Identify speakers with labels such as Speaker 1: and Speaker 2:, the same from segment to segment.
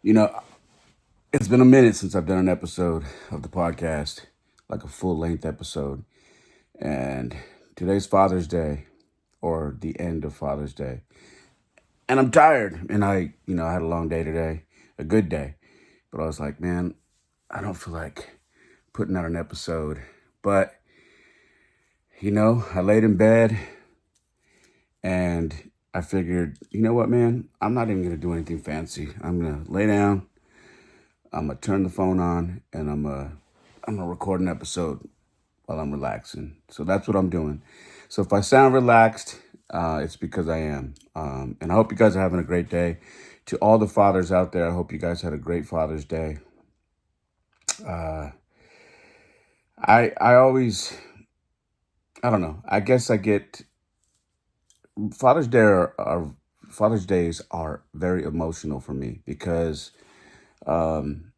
Speaker 1: You know, it's been a minute since I've done an episode of the podcast, like a full length episode. And today's Father's Day, or the end of Father's Day. And I'm tired. And I had a long day today, a good day. But I was like, man, I don't feel like putting out an episode. But, I laid in bed and I figured, you know what, man? I'm not even going to do anything fancy. I'm going to lay down. I'm gonna turn the phone on and I'm gonna record an episode while I'm relaxing. So that's what I'm doing. So if I sound relaxed, it's because I am. And I hope you guys are having a great day. To all the fathers out there, I hope you guys had a great Father's Day. Uh, I always, I don't know. I guess I get Father's Day are Father's Days are very emotional for me because um,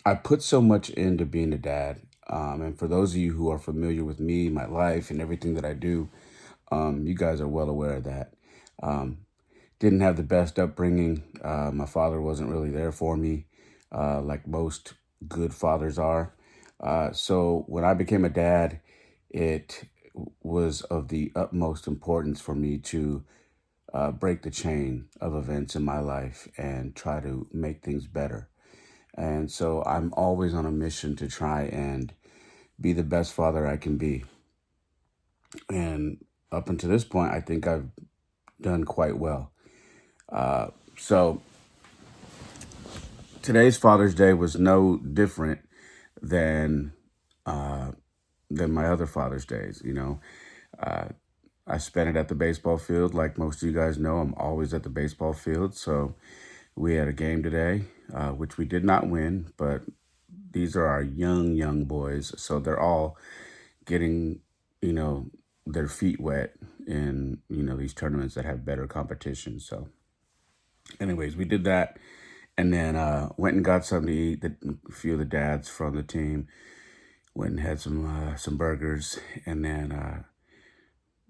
Speaker 1: I put so much into being a dad. And for those of you who are familiar with me, my life, and everything that I do, you guys are well aware of that. Um, didn't have the best upbringing. My father wasn't really there for me, like most good fathers are. So when I became a dad, it was of the utmost importance for me to break the chain of events in my life and try to make things better. And so I'm always on a mission to try and be the best father I can be. And up until this point, I think I've done quite well. So today's Father's Day was no different than uh, than my other Father's Days. Uh, I spent it at the baseball field. Like most of you guys know, I'm always at the baseball field. So we had a game today, which we did not win, but these are our young boys. So they're all getting, you know, their feet wet in, these tournaments that have better competition. So, anyways, we did that and then went and got something to eat. A few of the dads from the team went and had some burgers, and then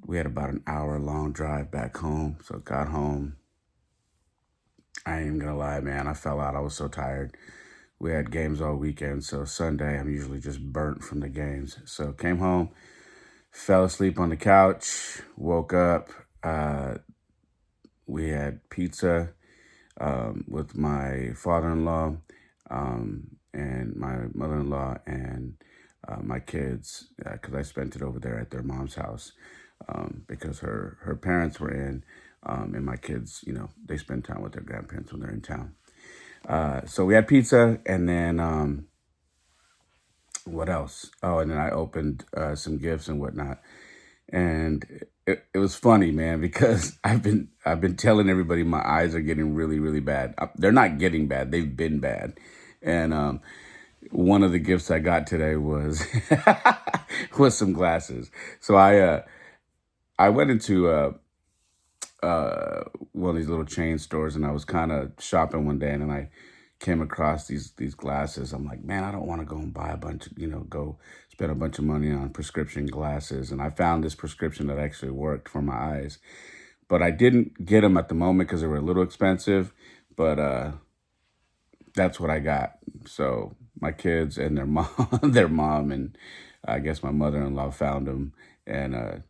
Speaker 1: we had about an hour long drive back home. So got home. I ain't even gonna lie, man. I fell out. I was so tired. We had games all weekend, so Sunday I'm usually just burnt from the games. So came home, fell asleep on the couch, woke up. We had pizza with my father-in-law and my mother-in-law and my kids because I spent it over there at their mom's house because her parents were in and my kids, they spend time with their grandparents when they're in town. So we had pizza and then what else? Oh, and then I opened some gifts and whatnot. And it was funny, man, because I've been telling everybody my eyes are getting really, really bad. They're not getting bad; they've been bad. And one of the gifts I got today was was some glasses. So I went into one of these little chain stores, and I was kind of shopping one day, and then I came across these glasses. I'm like, man, I don't want to go and buy a bunch, go spend a bunch of money on prescription glasses. And I found this prescription that actually worked for my eyes, but I didn't get them at the moment because they were a little expensive. But that's what I got. So my kids and their mom, their mom, and I guess my mother-in-law found them, and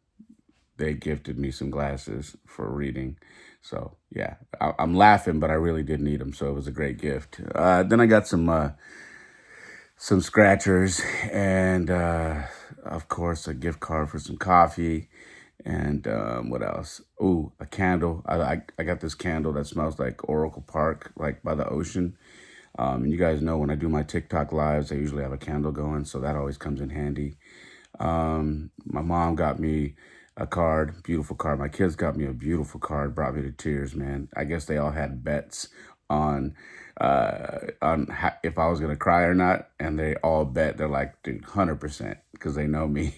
Speaker 1: they gifted me some glasses for reading. So yeah, I'm laughing, but I really did need them, so it was a great gift. Then I got some scratchers, and of course a gift card for some coffee, and what else? Ooh, a candle. I got this candle that smells like Oracle Park, like by the ocean. And you guys know when I do my TikTok lives, I usually have a candle going, so that always comes in handy. My mom got me a card, beautiful card. My kids got me a beautiful card, brought me to tears, man. I guess they all had bets on if I was gonna cry or not, and they all bet. They're like, dude, 100% because they know me.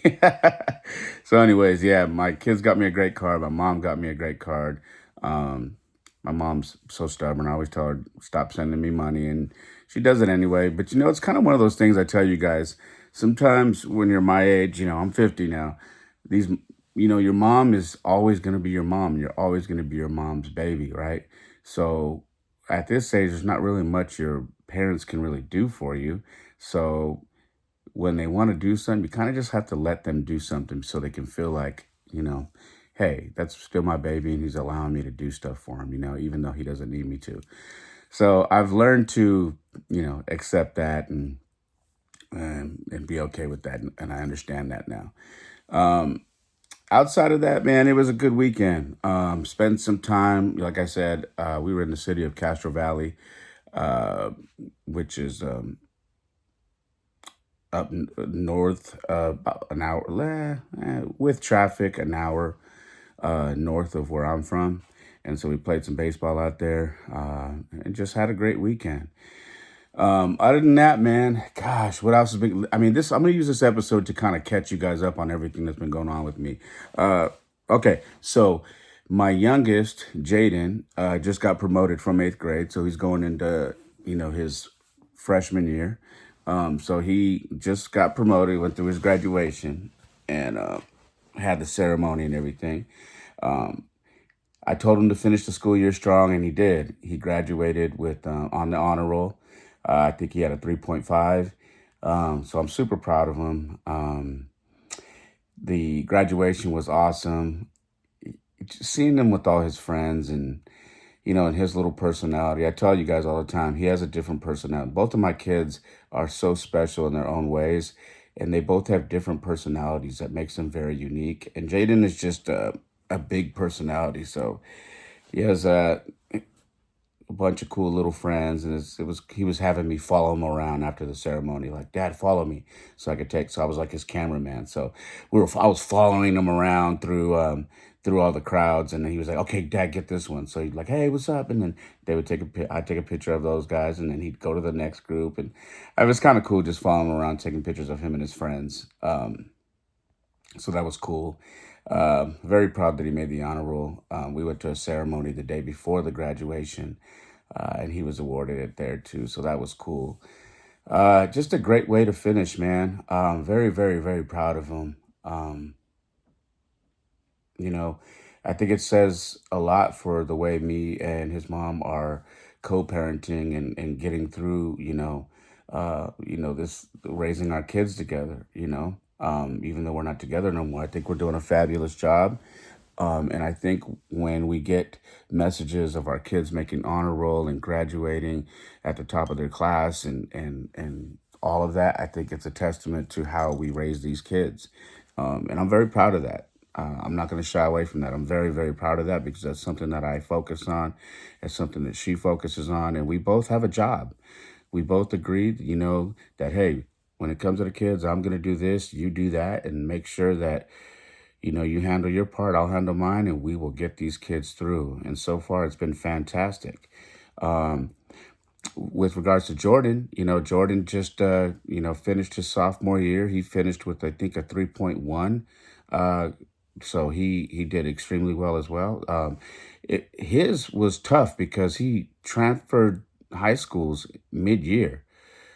Speaker 1: So, anyways, yeah, my kids got me a great card. My mom got me a great card. Um, my mom's so stubborn. I always tell her stop sending me money, and she does it anyway. But it's kind of one of those things I tell you guys. Sometimes when you're my age, I'm 50 now. These, your mom is always going to be your mom. You're always going to be your mom's baby, right? So at this age, there's not really much your parents can really do for you. So when they want to do something, you kind of just have to let them do something so they can feel like, hey, that's still my baby and he's allowing me to do stuff for him, even though he doesn't need me to. So I've learned to, accept that and be okay with that. And I understand that now. Um, Outside of that, man, it was a good weekend. Spent some time, like I said, we were in the city of Castro Valley, uh, which is north, about an hour, with traffic, an hour north of where I'm from. And so we played some baseball out there and just had a great weekend. Other than that, man, gosh, what else has been? I mean, I'm gonna use this episode to kind of catch you guys up on everything that's been going on with me. Uh, okay, so my youngest, Jaden, just got promoted from eighth grade, so he's going into his freshman year. So he just got promoted, went through his graduation, and had the ceremony and everything. Um, I told him to finish the school year strong, and he did. He graduated with on the honor roll. I think he had a 3.5. So I'm super proud of him. The graduation was awesome. Seeing him with all his friends and his little personality. I tell you guys all the time, he has a different personality. Both of my kids are so special in their own ways, and they both have different personalities that makes them very unique. And Jaden is just a big personality, so he has a bunch of cool little friends, and he was having me follow him around after the ceremony, like, Dad, follow me, so I could take. So I was like his cameraman. So I was following him around through all the crowds, and then he was like, okay, Dad, get this one. So he'd like, hey, what's up? And then I'd take a picture of those guys, and then he'd go to the next group, and it was kind of cool just following him around, taking pictures of him and his friends. So that was cool. Very proud that he made the honor roll. We went to a ceremony the day before the graduation, and he was awarded it there too. So that was cool. Just a great way to finish, man. Very, very, very proud of him. Um, you know, I think it says a lot for the way me and his mom are co-parenting and getting through, this raising our kids together, even though we're not together no more. I think we're doing a fabulous job. And I think when we get messages of our kids making honor roll and graduating at the top of their class and all of that, I think it's a testament to how we raise these kids. And I'm very proud of that. I'm not going to shy away from that. I'm very, very proud of that because that's something that I focus on. It's something that she focuses on. And we both have a job. We both agreed, that, hey, when it comes to the kids, I'm going to do this, you do that, and make sure that you handle your part, I'll handle mine, and we will get these kids through. And so far, it's been fantastic. Um, with regards to Jordan, Jordan just, finished his sophomore year. He finished with, I think, a 3.1. Uh, so he did extremely well as well. His was tough because he transferred high schools mid-year.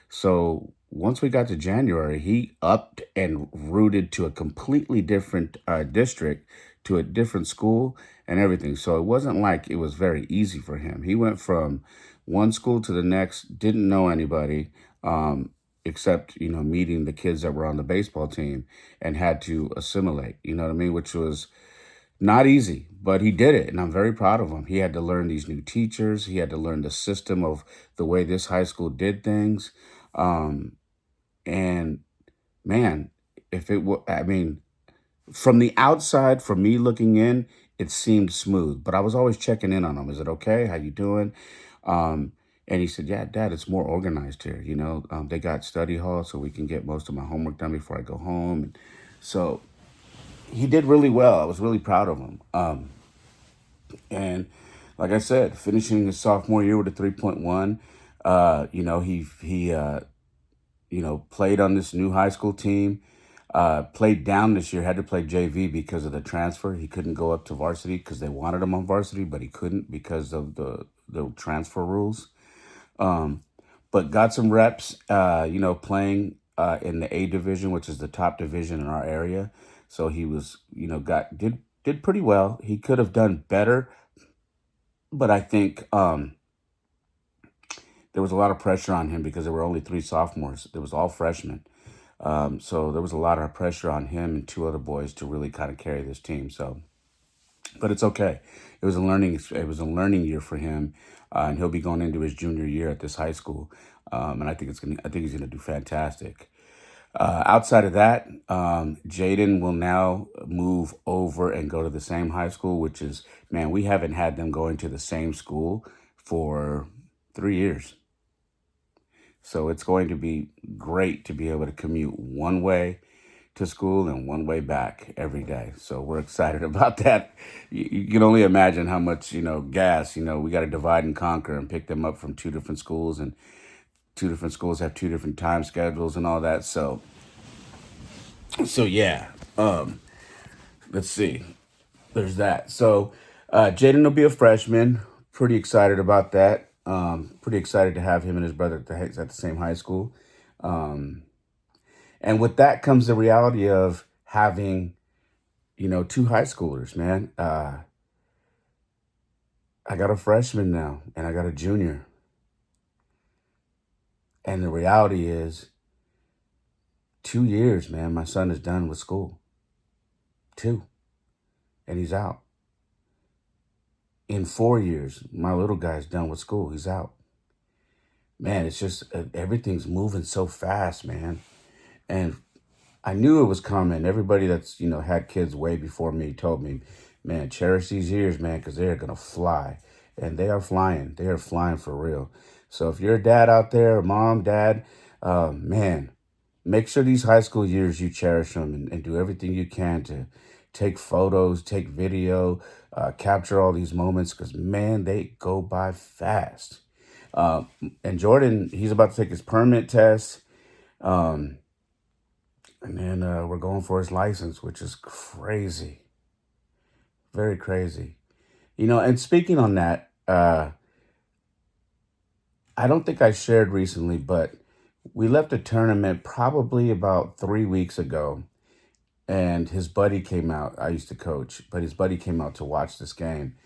Speaker 1: So once we got to January, he upped and rooted to a completely different district, to a different school and everything. So it wasn't like it was very easy for him. He went from one school to the next, didn't know anybody, except, meeting the kids that were on the baseball team and had to assimilate, you know what I mean? Which was not easy, but he did it, and I'm very proud of him. He had to learn these new teachers. He had to learn the system of the way this high school did things. Um, and man, if it were, I mean, from the outside, from me looking in, it seemed smooth. But I was always checking in on him. Is it okay? How you doing? Um, and he said, "Yeah, Dad, it's more organized here. They got study hall, so we can get most of my homework done before I go home." And so he did really well. I was really proud of him. And like I said, finishing his sophomore year with a 3.1, he played on this new high school team. Played down this year, had to play JV because of the transfer. He couldn't go up to varsity because they wanted him on varsity, but he couldn't because of the transfer rules. Um, but got some reps, playing in the A division, which is the top division in our area. So he was, got did pretty well. He could have done better, but I think there was a lot of pressure on him because there were only three sophomores. It was all freshmen. So there was a lot of pressure on him and two other boys to really kind of carry this team. So, but it's okay. It was a learning year for him, and he'll be going into his junior year at this high school. And I think he's gonna do fantastic. Outside of that, Jaden will now move over and go to the same high school, which is, man, we haven't had them going to the same school for 3 years. So it's going to be great to be able to commute one way to school and one way back every day. So we're excited about that. You can only imagine how much, gas, we got to divide and conquer and pick them up from two different schools, and two different schools have two different time schedules and all that. So yeah, let's see. There's that. So Jaden will be a freshman. Pretty excited about that. Pretty excited to have him and his brother at the same high school. Um, and with that comes the reality of having, two high schoolers, man. I got a freshman now and I got a junior. And the reality is 2 years, man, my son is done with school. Two. And he's out. In 4 years, my little guy's done with school. He's out. Man, it's just everything's moving so fast, man. And I knew it was coming. Everybody that's, had kids way before me told me, man, cherish these years, man, because they're going to fly. And they are flying. They are flying for real. So if you're a dad out there, mom, dad, man, make sure these high school years you cherish them, and do everything you can to take photos, take video, capture all these moments, because, man, they go by fast. Uh, and Jordan, he's about to take his permit test. Um, and then we're going for his license, which is crazy. Very crazy. And speaking on that, I don't think I shared recently, but we left a tournament probably about 3 weeks ago, and his buddy came out. I used to coach, but his buddy came out to watch this game.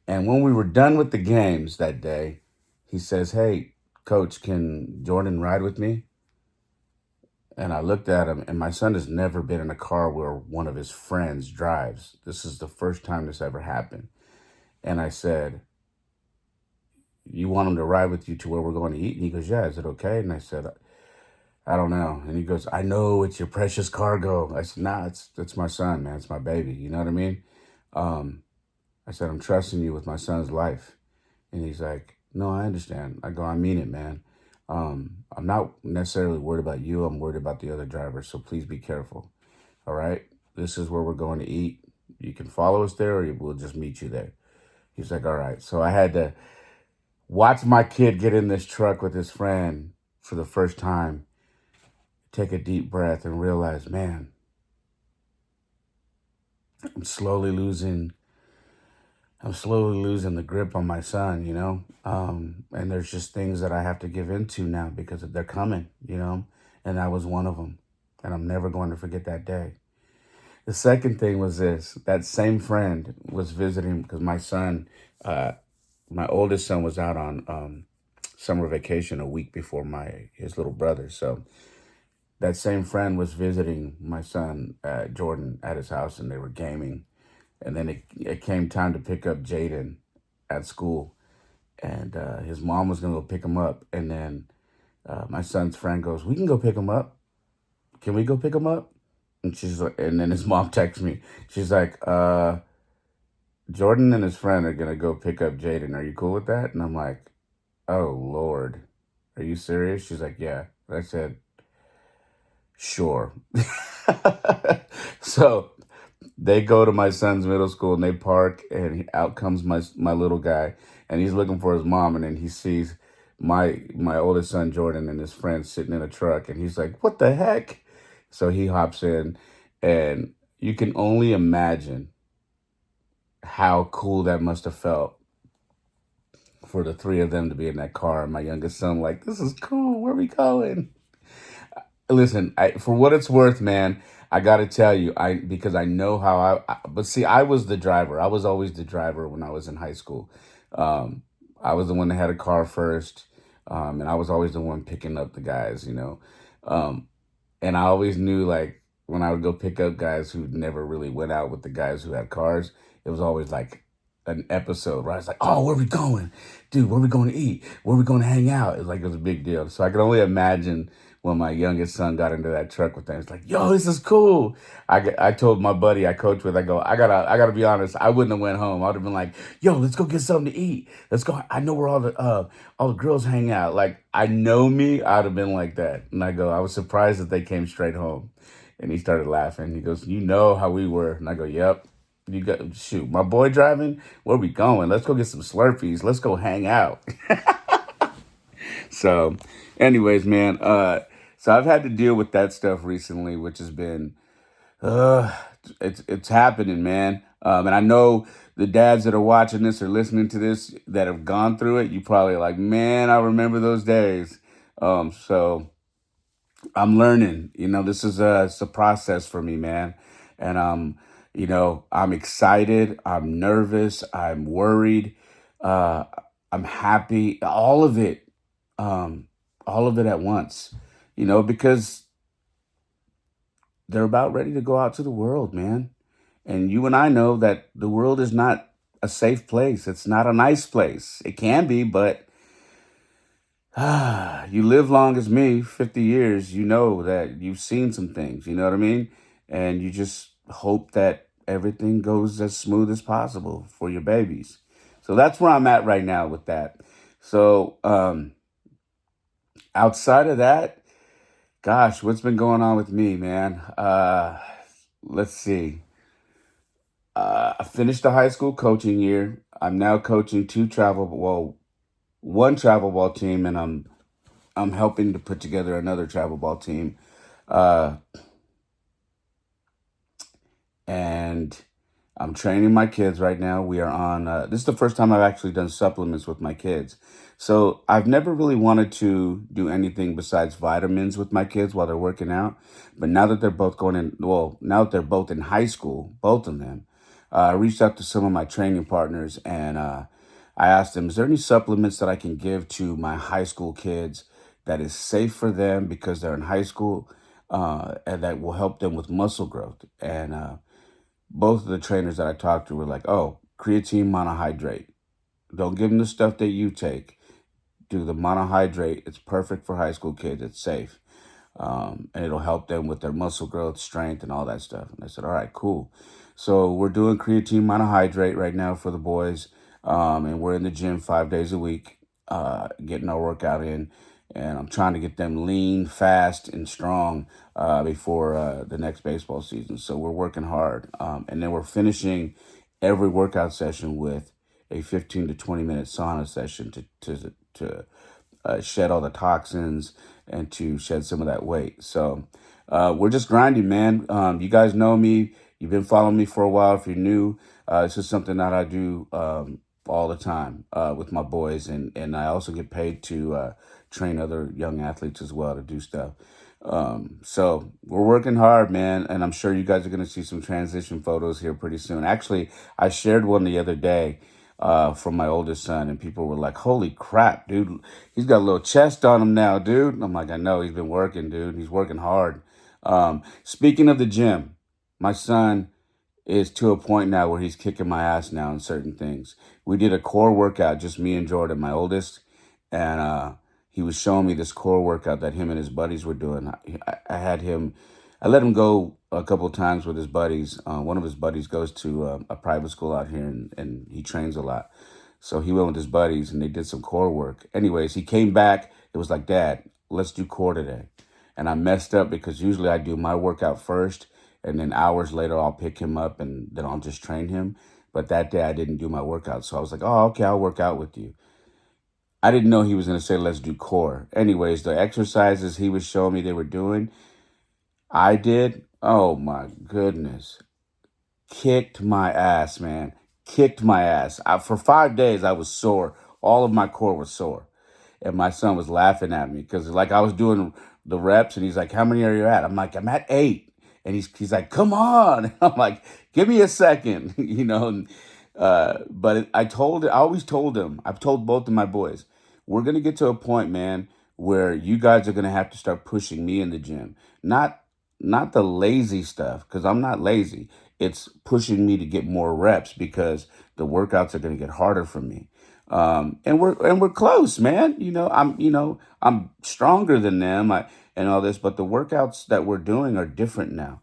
Speaker 1: And when we were done with the games that day, he says, "Hey, coach, can Jordan ride with me?" And I looked at him, and my son has never been in a car where one of his friends drives. This is the first time this ever happened. And I said, "You want him to ride with you to where we're going to eat?" And he goes, "Yeah, is it okay?" And I said, "I don't know." And he goes, "I know it's your precious cargo." I said, "Nah, it's my son, man. It's my baby." You know what I mean? Um, I said, "I'm trusting you with my son's life." And he's like, "No, I understand." I go, "I mean it, man. I'm not necessarily worried about you. I'm worried about the other drivers. So please be careful. All right. This is where we're going to eat. You can follow us there, or we'll just meet you there." He's like, "All right." So I had to watch my kid get in this truck with his friend for the first time, take a deep breath, and realize, man, I'm slowly losing I'm slowly losing the grip on my son, and there's just things that I have to give into now because they're coming, and that was one of them. And I'm never going to forget that day. The second thing was this: that same friend was visiting because uh, my oldest son was out on summer vacation a week before his little brother. So that same friend was visiting my son, Jordan, at his house, and they were gaming. And then it came time to pick up Jaden at school, and his mom was gonna go pick him up. And then my son's friend goes, "We can go pick him up. Can we go pick him up?" And she's like, and then his mom texts me. She's like, "Jordan and his friend are gonna go pick up Jaden. Are you cool with that?" And I'm like, "Oh Lord, are you serious?" She's like, "Yeah." I said, "Sure." So they go to my son's middle school and they park, and out comes my little guy, and he's looking for his mom, and then he sees my oldest son Jordan and his friends sitting in a truck, and he's like, "What the heck?" So he hops in, and you can only imagine how cool that must have felt for the three of them to be in that car, and my youngest son like, "This is cool. Where are we going?" Listen, for what it's worth, man, I got to tell you, because I know how but see, I was the driver. I was always the driver when I was in high school. Um, I was the one that had a car first. And I was always the one picking up the guys, um, and I always knew like when I would go pick up guys who never really went out with the guys who had cars, it was always like an episode, right? It's like, oh, where we going, dude? Where we going to eat? Where we going to hang out? It was a big deal. So I can only imagine when my youngest son got into that truck with them. It's like, yo, this is cool. I told my buddy I coach with, I go, I gotta be honest. I wouldn't have went home. I would have been like, yo, let's go get something to eat. Let's go. I know where all the girls hang out. Like I know me, I'd have been like that. And I was surprised that they came straight home. And he started laughing. He goes, you know how we were. And I go, yep. You got shoot, my boy driving. Where we going? Let's go get some Slurpees. Let's go hang out. So, anyways, man. So I've had to deal with that stuff recently, which has been uh, it's happening, man. And I know the dads that are watching this or listening to this that have gone through it. You probably are like, man, I remember those days. So I'm learning. This is it's a process for me, man. And I'm excited. I'm nervous. I'm worried. Uh, I'm happy. Um, all of it at once. Because they're about ready to go out to the world, man. And you and I know that the world is not a safe place. It's not a nice place. It can be, but you live long as me, 50 years, you know that you've seen some things, you know what I mean? And you just hope that everything goes as smooth as possible for your babies. So that's where I'm at right now with that. So outside of that, gosh, what's been going on with me, man? Let's see. I finished the high school coaching year. I'm now coaching one travel ball team, and I'm helping to put together another travel ball team. Uh, and I'm training my kids right now. We are on, this is the first time I've actually done supplements with my kids. So I've never really wanted to do anything besides vitamins with my kids while they're working out. But now that they're both now that they're both in high school, both of them, I reached out to some of my training partners and I asked them, is there any supplements that I can give to my high school kids that is safe for them because they're in high school and that will help them with muscle growth? And both of the trainers that I talked to were like, oh, creatine monohydrate. Don't give them the stuff that you take. Do the monohydrate. It's perfect for high school kids. It's safe. And it'll help them with their muscle growth, strength, and all that stuff. And I said, all right, cool. So we're doing creatine monohydrate right now for the boys. And we're in the gym 5 days a week, getting our workout in. And I'm trying to get them lean, fast, and strong before the next baseball season. So we're working hard. And then we're finishing every workout session with a 15 to 20 minute sauna session to shed all the toxins and to shed some of that weight. So we're just grinding, man. You guys know me. You've been following me for a while. If you're new, this is something that I do all the time with my boys, and I also get paid to train other young athletes as well to do stuff. So we're working hard, man, and I'm sure you guys are going to see some transition photos here pretty soon. Actually, I shared one the other day from my oldest son, and people were like, "Holy crap, dude! He's got a little chest on him now, dude." And I'm like, "I know, he's been working, dude. He's working hard." Speaking of the gym, my son is to a point now where he's kicking my ass now in certain things. We did a core workout, just me and Jordan, my oldest, and he was showing me this core workout that him and his buddies were doing. I let him go a couple of times with his buddies. One of his buddies goes to a private school out here, and he trains a lot. So he went with his buddies, and they did some core work. Anyways, he came back. It was like, Dad, let's do core today. And I messed up because usually I do my workout first, and then hours later I'll pick him up, and then I'll just train him. But that day I didn't do my workout. So I was like, oh, okay, I'll work out with you. I didn't know he was going to say, let's do core. Anyways, the exercises he was showing me they were doing, I did. Oh my goodness. Kicked my ass, man. Kicked my ass. For 5 days, I was sore. All of my core was sore. And my son was laughing at me because, like, I was doing the reps, and he's like, how many are you at? I'm like, I'm at 8. And he's like, come on. I'm like, give me a second, you know. But I always told him, I've told both of my boys, we're going to get to a point, man, where you guys are going to have to start pushing me in the gym. Not the lazy stuff, because I'm not lazy. It's pushing me to get more reps because the workouts are going to get harder for me. And we're close, man. I'm stronger than them, and all this, but the workouts that we're doing are different now.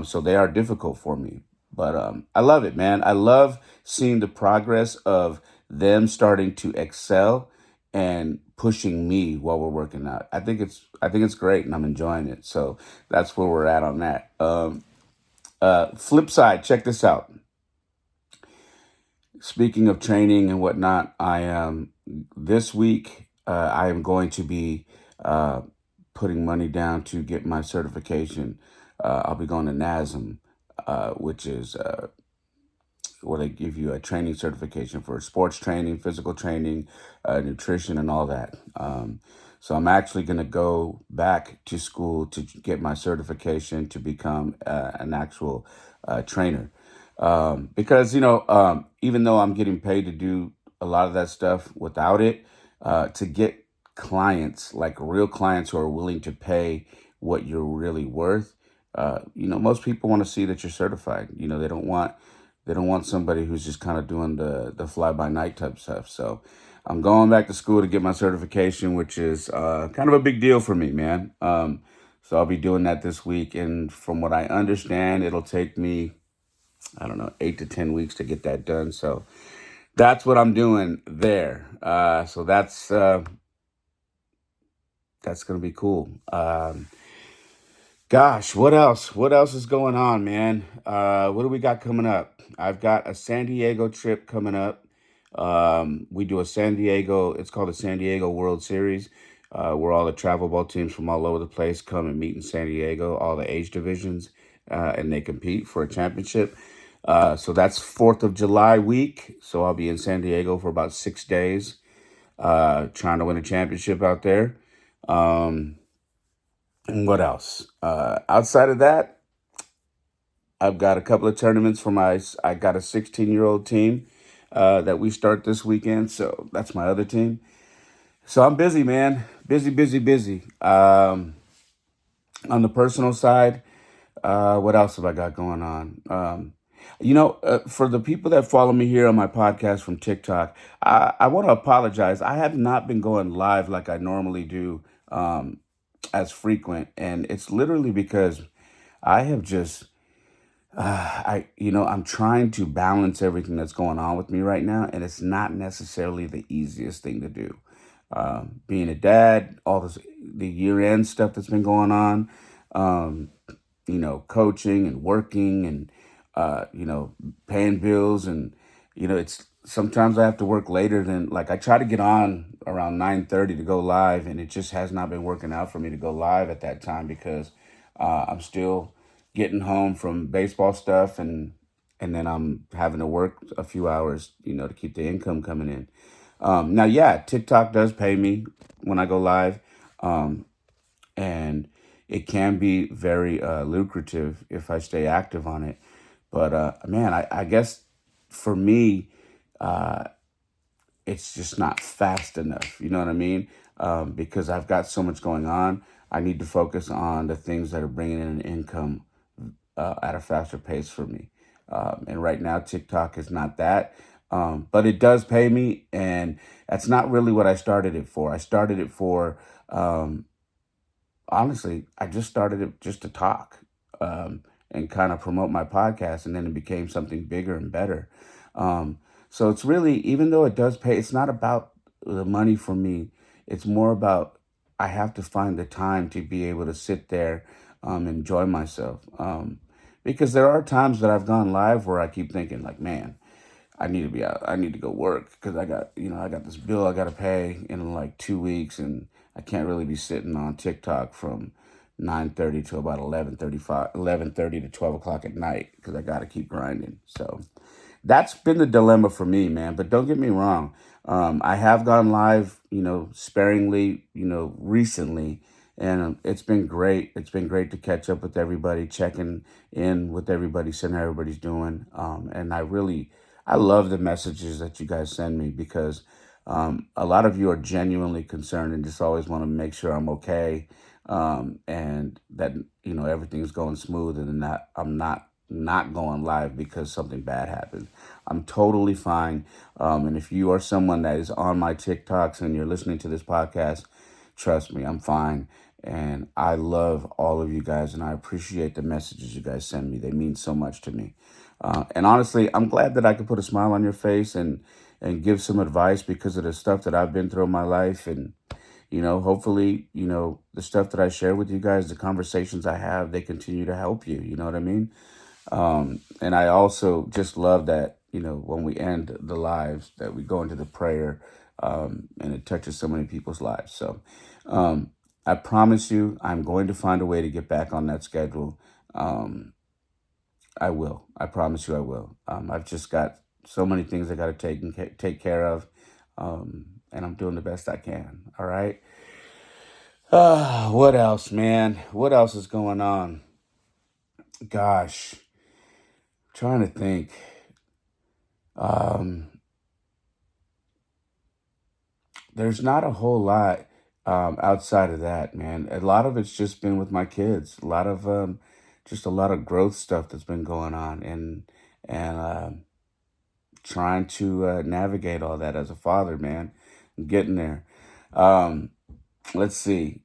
Speaker 1: So they are difficult for me. But I love it, man. I love seeing the progress of them starting to excel and pushing me while we're working out. I think it's great, and I'm enjoying it. So that's where we're at on that. Flip side, check this out. Speaking of training and whatnot, I am this week. I am going to be uh, putting money down to get my certification. I'll be going to NASM, which is where they give you a training certification for sports training, physical training, nutrition, and all that. So I'm actually going to go back to school to get my certification to become an actual trainer. Because, even though I'm getting paid to do a lot of that stuff without it, to get clients, like real clients who are willing to pay what you're really worth, most people want to see that you're certified. They don't want somebody who's just kind of doing the fly by night type stuff. So I'm going back to school to get my certification, which is kind of a big deal for me, man. So I'll be doing that this week, and from what I understand, it'll take me, I don't know, 8 to 10 weeks to get that done. So that's what I'm doing there. So that's gonna be cool. Gosh, what else? What else is going on, man? What do we got coming up? I've got a San Diego trip coming up. We do a San Diego, it's called the San Diego World Series, where all the travel ball teams from all over the place come and meet in San Diego, all the age divisions, and they compete for a championship. So that's 4th of July week. So I'll be in San Diego for about 6 days, trying to win a championship out there. Um, and what else? Outside of that, I've got a couple of tournaments for I got a 16-year-old team that we start this weekend. So that's my other team. So I'm busy, man. Busy, busy, busy. On the personal side, what else have I got going on? For the people that follow me here on my podcast from TikTok, I want to apologize. I have not been going live like I normally do, as frequent, and it's literally because I have just I'm trying to balance everything that's going on with me right now, and it's not necessarily the easiest thing to do. Being a dad, all this, the year end stuff that's been going on, um, coaching and working and, paying bills. And, it's sometimes I have to work later than, like, I try to get on around 9:30 to go live, and it just has not been working out for me to go live at that time because I'm still getting home from baseball stuff, and then I'm having to work a few hours, to keep the income coming in. Now, yeah, TikTok does pay me when I go live. Um, and it can be very lucrative if I stay active on it. But man, I guess for me, uh, it's just not fast enough. You know what I mean? Because I've got so much going on. I need to focus on the things that are bringing in an income at a faster pace for me. And right now, TikTok is not that. But it does pay me, and that's not really what I started it for. I started it for, honestly, I just started it just to talk, and kind of promote my podcast, and then it became something bigger and better. Um, so it's really, even though it does pay, it's not about the money for me. It's more about I have to find the time to be able to sit there, enjoy myself. Because there are times that I've gone live where I keep thinking, like, man, I need to be out. I need to go work because I got this bill I got to pay in like 2 weeks, and I can't really be sitting on TikTok from 9:30 to about 11:30 to 12 o'clock at night because I got to keep grinding. So that's been the dilemma for me, man. But don't get me wrong. I have gone live, sparingly, recently, and it's been great. It's been great to catch up with everybody, checking in with everybody, seeing how everybody's doing. And I love the messages that you guys send me because A lot of you are genuinely concerned and just always want to make sure I'm okay, and that everything's going smooth, and that I'm not going live because something bad happened. I'm totally fine. And if you are someone that is on my TikToks and you're listening to this podcast, trust me, I'm fine. And I love all of you guys, and I appreciate the messages you guys send me. They mean so much to me. And honestly, I'm glad that I could put a smile on your face and give some advice because of the stuff that I've been through in my life. And hopefully, the stuff that I share with you guys, the conversations I have, they continue to help you. You know what I mean? And I also just love that, when we end the lives, that we go into the prayer, and it touches so many people's lives. So um, I promise you, I'm going to find a way to get back on that schedule. Um, I will. I promise you, I will. I've just got so many things I got to take care of, and I'm doing the best I can. All right. What else, man? What else is going on? Gosh, trying to think. Um, there's not a whole lot outside of that, man. A lot of it's just been with my kids. Just a lot of growth stuff that's been going on, and trying to navigate all that as a father, man. I'm getting there. Um, let's see.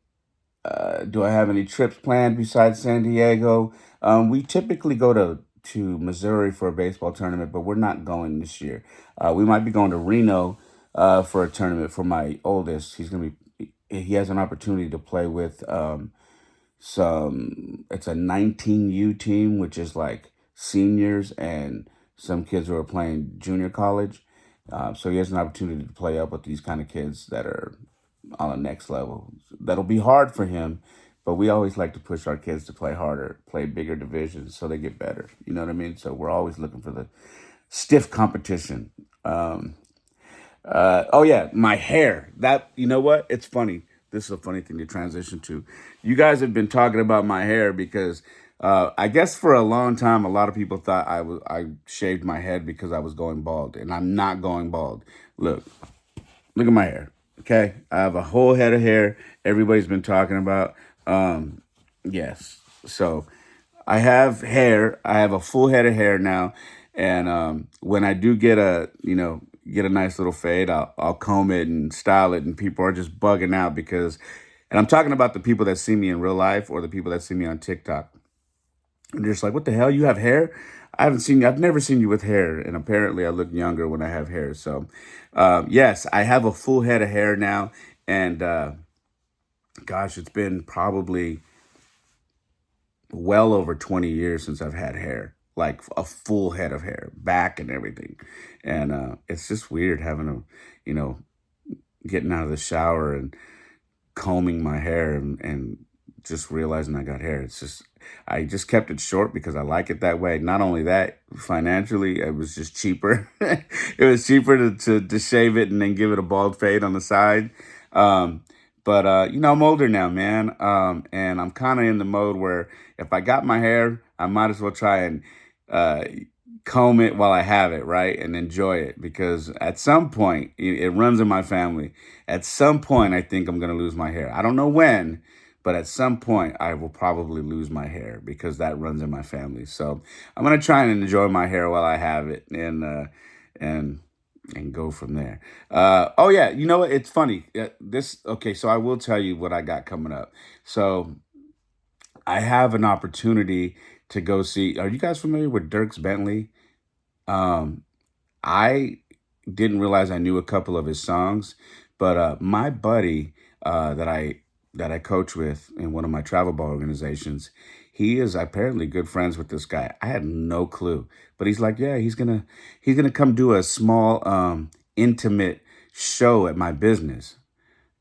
Speaker 1: Do I have any trips planned besides San Diego? We typically go to Missouri for a baseball tournament, but we're not going this year. We might be going to Reno for a tournament for my oldest. He has an opportunity to play with it's a 19U team, which is like seniors and some kids who are playing junior college. So he has an opportunity to play up with these kind of kids that are on the next level. That'll be hard for him, but we always like to push our kids to play harder, play bigger divisions so they get better. You know what I mean? So we're always looking for the stiff competition. Um, oh yeah, my hair. That you know what? It's funny. This is a funny thing to transition to. You guys have been talking about my hair because I guess for a long time, a lot of people thought I shaved my head because I was going bald, and I'm not going bald. Look, look at my hair. Okay, I have a whole head of hair. Everybody's been talking about. Um, yes, so I have hair. I have a full head of hair now, and when I do get a nice little fade, I'll comb it and style it, and people are just bugging out because, and I'm talking about the people that see me in real life or the people that see me on TikTok. And they're just like, "What the hell? You have hair? I haven't seen you. I've never seen you with hair." And apparently, I look younger when I have hair. So, yes, I have a full head of hair now, and gosh, it's been probably well over 20 years since I've had hair, like a full head of hair, back and everything. And it's just weird having you know, getting out of the shower and combing my hair and just realizing I got hair. I just kept it short because I like it that way. Not only that, financially, it was just cheaper. It was cheaper to shave it and then give it a bald fade on the side. Um, but I'm older now, man. And I'm kind of in the mode where if I got my hair, I might as well try and uh, comb it while I have it, right? And enjoy it because at some point, it runs in my family. At some point, I think I'm going to lose my hair. I don't know when, but at some point, I will probably lose my hair because that runs in my family. So I'm going to try and enjoy my hair while I have it and and go from there. Oh yeah, you know what? It's funny. Okay, so I will tell you what I got coming up. So I have an opportunity to go see. Are you guys familiar with Dirks Bentley? Um, I didn't realize I knew a couple of his songs, but my buddy that I coach with in one of my travel ball organizations, he is apparently good friends with this guy. I had no clue, but he's like, yeah, he's gonna come do a small intimate show at my business.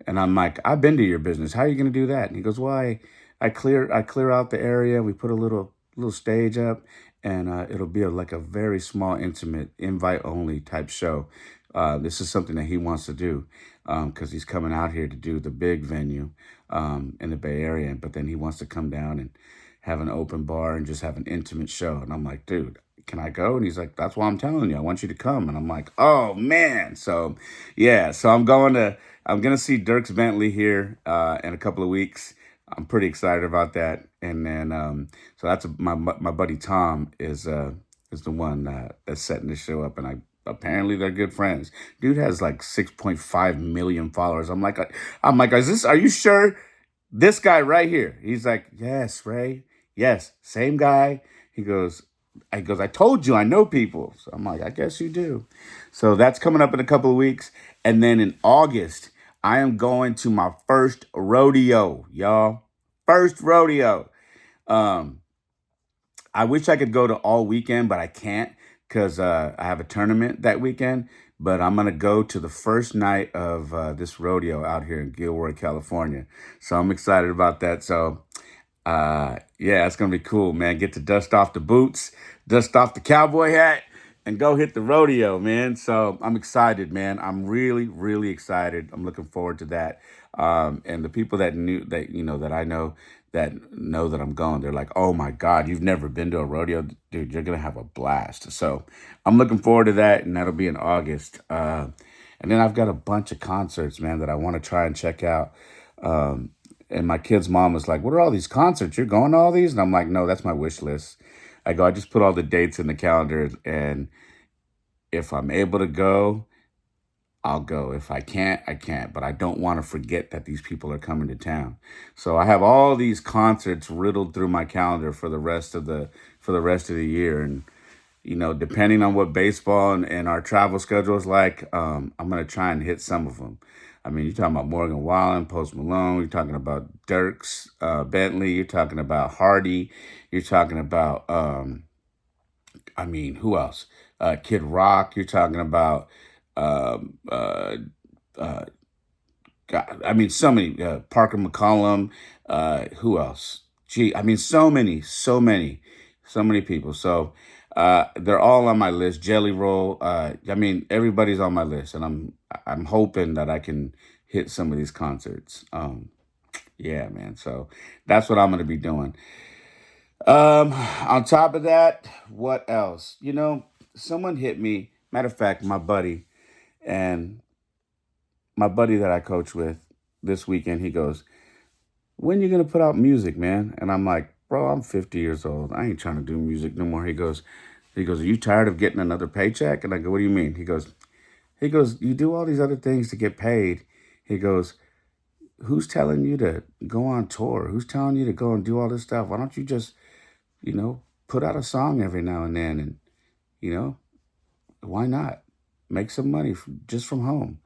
Speaker 1: And I'm like, I've been to your business. How are you going to do that? And he goes, well, I clear out the area. We put a little stage up, and it'll be like a very small, intimate, invite only type show. This is something that he wants to do because he's coming out here to do the big venue in the Bay Area, but then he wants to come down and have an open bar and just have an intimate show. And I'm like, dude, can I go? And he's like, that's why I'm telling you. I want you to come. And I'm like, oh man. So yeah, so I'm gonna see Dirks Bentley here in a couple of weeks. I'm pretty excited about that. And then so that's my buddy Tom is the one that's setting the show up, and I apparently they're good friends. Dude has like 6.5 million followers. I'm like, is this? Are you sure? This guy right here. He's like, yes, Ray. Yes, same guy. He goes, I told you I know people. So I'm like, I guess you do. So that's coming up in a couple of weeks. And then in August, I am going to my first rodeo, y'all. First rodeo. Um, I wish I could go to all weekend, but I can't because I have a tournament that weekend. But I'm gonna go to the first night of this rodeo out here in Gilroy, California. So I'm excited about that. So yeah, it's gonna be cool, man. Get to dust off the boots, dust off the cowboy hat, and go hit the rodeo, man. So I'm excited, man. I'm really, really excited. I'm looking forward to that. And the people that knew that that I know that I'm going, they're like, "Oh my God, you've never been to a rodeo, dude? You're gonna have a blast." So I'm looking forward to that, and that'll be in August. And then I've got a bunch of concerts, man, that I want to try and check out. Um, and my kid's mom was like, "What are all these concerts? You're going to all these?" And I'm like, "No, that's my wish list." I just put all the dates in the calendar, and if I'm able to go, I'll go. If I can't, I can't. But I don't want to forget that these people are coming to town. So I have all these concerts riddled through my calendar for the rest of the year, and depending on what baseball and our travel schedule is like, I'm gonna try and hit some of them. I mean, you're talking about Morgan Wallen, Post Malone. You're talking about Dirks, Bentley. You're talking about Hardy. You're talking about, I mean, who else? Kid Rock. You're talking about, um, uh, uh, God, I mean, so many. Parker McCollum. Who else? Gee, I mean, so many people. So they're all on my list. Jelly Roll. I mean, everybody's on my list, and I'm hoping that I can hit some of these concerts. Yeah, man. So that's what I'm gonna be doing. On top of that, what else? Someone hit me. Matter of fact, and my buddy that I coach with this weekend, he goes, when you gonna put out music, man? And I'm like, bro, I'm 50 years old. I ain't trying to do music no more. Are you tired of getting another paycheck? And I go, what do you mean? He goes, you do all these other things to get paid. He goes, who's telling you to go on tour? Who's telling you to go and do all this stuff? Why don't you just, put out a song every now and then? And, you know, why not? Make some money just from home.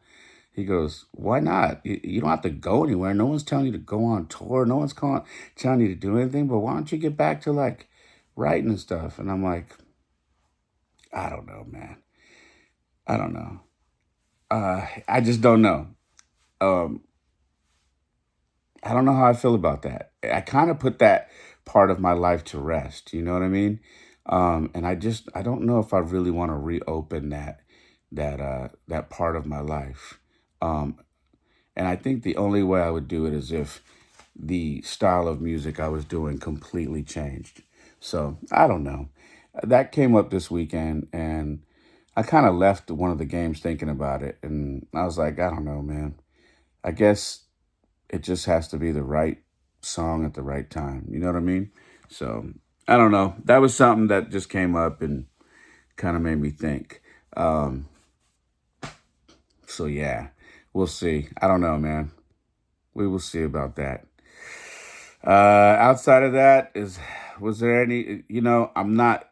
Speaker 1: He goes, why not? You don't have to go anywhere. No one's telling you to go on tour. No one's telling you to do anything. But why don't you get back to like writing and stuff? And I'm like, I don't know, man. I don't know. I just don't know. Um, I don't know how I feel about that. I kind of put that part of my life to rest. You know what I mean? And I don't know if I really want to reopen that part of my life. Um, and I think the only way I would do it is if the style of music I was doing completely changed. So I don't know. That came up this weekend, and I kind of left one of the games thinking about it, and I was like, I don't know, man. I guess it just has to be the right song at the right time. You know what I mean? So I don't know. That was something that just came up and kind of made me think. Um, so yeah, we'll see. I don't know, man. We will see about that. Outside of that, was there any? I'm not.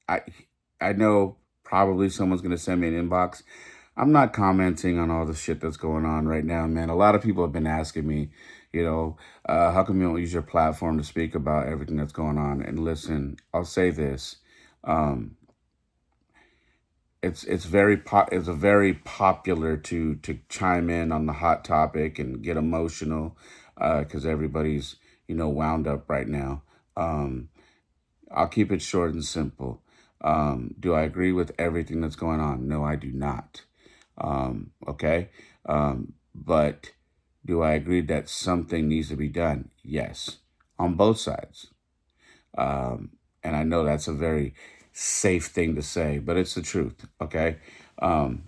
Speaker 1: I I know probably someone's gonna send me an inbox. I'm not commenting on all the shit that's going on right now, man. A lot of people have been asking me, how come you don't use your platform to speak about everything that's going on? And listen, I'll say this. Um, it's a very popular to chime in on the hot topic and get emotional because everybody's wound up right now. Um, I'll keep it short and simple. Do I agree with everything that's going on? No, I do not. Okay. But do I agree that something needs to be done? Yes, on both sides. And I know that's a very safe thing to say, but it's the truth. Okay. Um,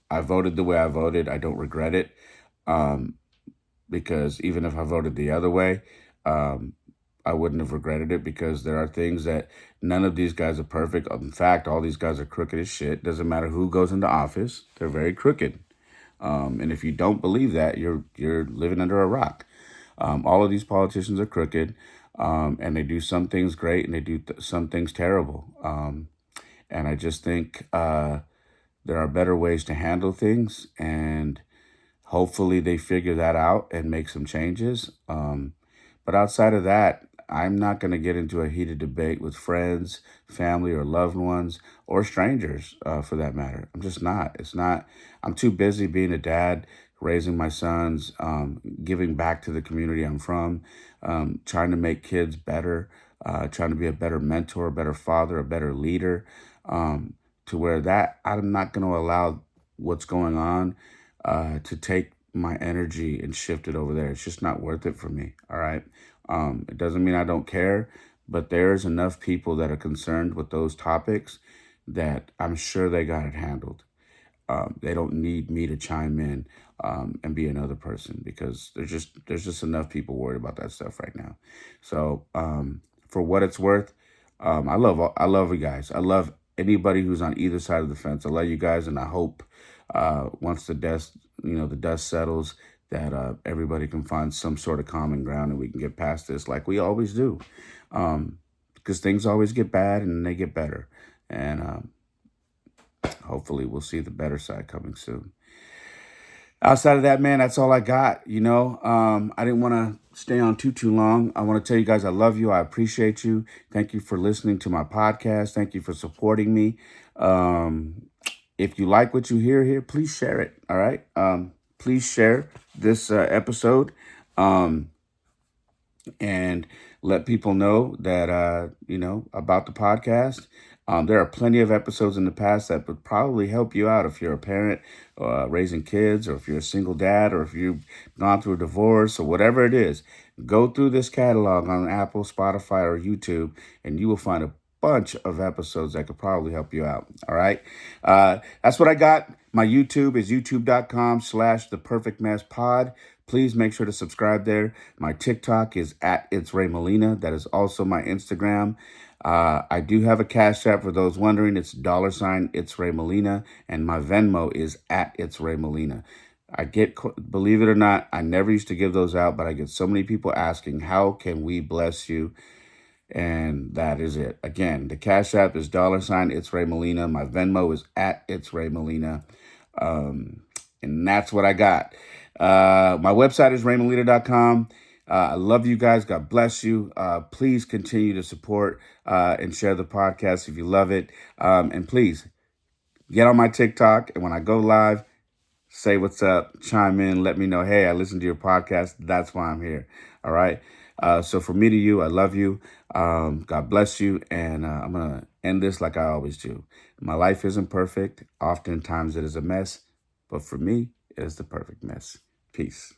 Speaker 1: I voted the way I voted. I don't regret it. Um, because even if I voted the other way, um, I wouldn't have regretted it because there are things that none of these guys are perfect. In fact, all these guys are crooked as shit. Doesn't matter who goes into office; they're very crooked. And if you don't believe that, you're living under a rock. All of these politicians are crooked, and they do some things great and they do some things terrible. And I just think there are better ways to handle things, and hopefully they figure that out and make some changes. But outside of that, I'm not going to get into a heated debate with friends, family, or loved ones, or strangers for that matter. I'm just not. It's not, I'm too busy being a dad, raising my sons, giving back to the community I'm from, trying to make kids better, trying to be a better mentor, a better father, a better leader, to where that I'm not going to allow what's going on to take my energy and shift it over there. It's just not worth it for me. All right. It doesn't mean I don't care, but there's enough people that are concerned with those topics that I'm sure they got it handled. They don't need me to chime in and be another person because there's just enough people worried about that stuff right now. So for what it's worth, I love you guys. I love anybody who's on either side of the fence. I love you guys, and I hope once the dust settles, that everybody can find some sort of common ground and we can get past this like we always do. Because things always get bad and then they get better. And hopefully we'll see the better side coming soon. Outside of that, man, that's all I got. I didn't want to stay on too long. I want to tell you guys I love you. I appreciate you. Thank you for listening to my podcast. Thank you for supporting me. If you like what you hear here, please share it. All right. Please share this episode. And let people know that about the podcast. There are plenty of episodes in the past that would probably help you out if you're a parent raising kids, or if you're a single dad, or if you've gone through a divorce, or whatever it is. Go through this catalog on Apple, Spotify, or YouTube, and you will find a bunch of episodes that could probably help you out. All right. That's what I got. My YouTube is youtube.com/the perfect mess pod. Please make sure to subscribe there. My TikTok is at It's Ray Molina. That is also my Instagram. I do have a Cash App for those wondering. It's $ It's Ray Molina. And my Venmo is at It's Ray Molina. Believe it or not, I never used to give those out, but I get so many people asking, how can we bless you? And that is it. Again, the Cash App is $ It's Ray Molina. My Venmo is at It's Ray Molina. And that's what I got. My website is raymolina.com. I love you guys. God bless you. Please continue to support and share the podcast if you love it. And please get on my TikTok. And when I go live, say what's up, chime in, let me know, hey, I listened to your podcast. That's why I'm here. All right. So from me to you, I love you. God bless you. And I'm going to end this like I always do. My life isn't perfect. Oftentimes it is a mess. But for me, it is the perfect mess. Peace.